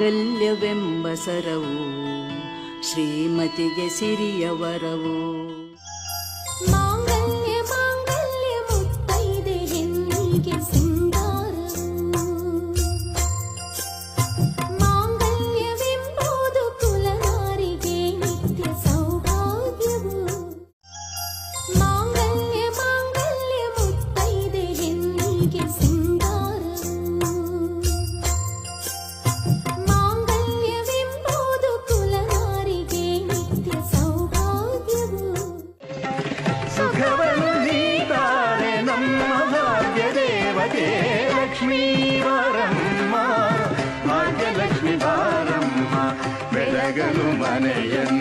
ಮಾಂಗಲ್ಯವೆಂಬ ಸರವು ಶ್ರೀಮತಿಗೆ ಸಿರಿಯ ವರವು. ಮಾಂಗಲ್ಯ ಮಾಂಗಲ್ಯ ಮುತ್ತೈದೆ ಹೆಣ್ಣಿಗೆ ಸಿಂಗಾರವು. ಮಾಂಗಲ್ಯವೆಂಬುದು ಕುಲನಾರಿಗೆ ನಿತ್ಯ ಸೌಭಾಗ್ಯವು. ಮಾಂಗಲ್ಯ ಮಾಂಗಲ್ಯ ಮುತ್ತೈದೆ ಹೆಣ್ಣಿಗೆ ಸಿಂಗಾರವು. ಮಾಂಗಲ್ಯವೆಂಬುದು ಕುಲನಾರಿಗೆ ನಿತ್ಯ ಸೌಭಾಗ್ಯವು. ಸುಖವನ್ನು ನೀತಾರೆ ನಮ್ಮ ಭಾಗ್ಯ ದೇವತೆ ಲಕ್ಷ್ಮೀ ಬಾರಮ್ಮ, ಭಾಗ್ಯಲಕ್ಷ್ಮಿ ಬಾರಮ್ಮ, ಬೆಳಗಲು ಮನೆಯನ್ನು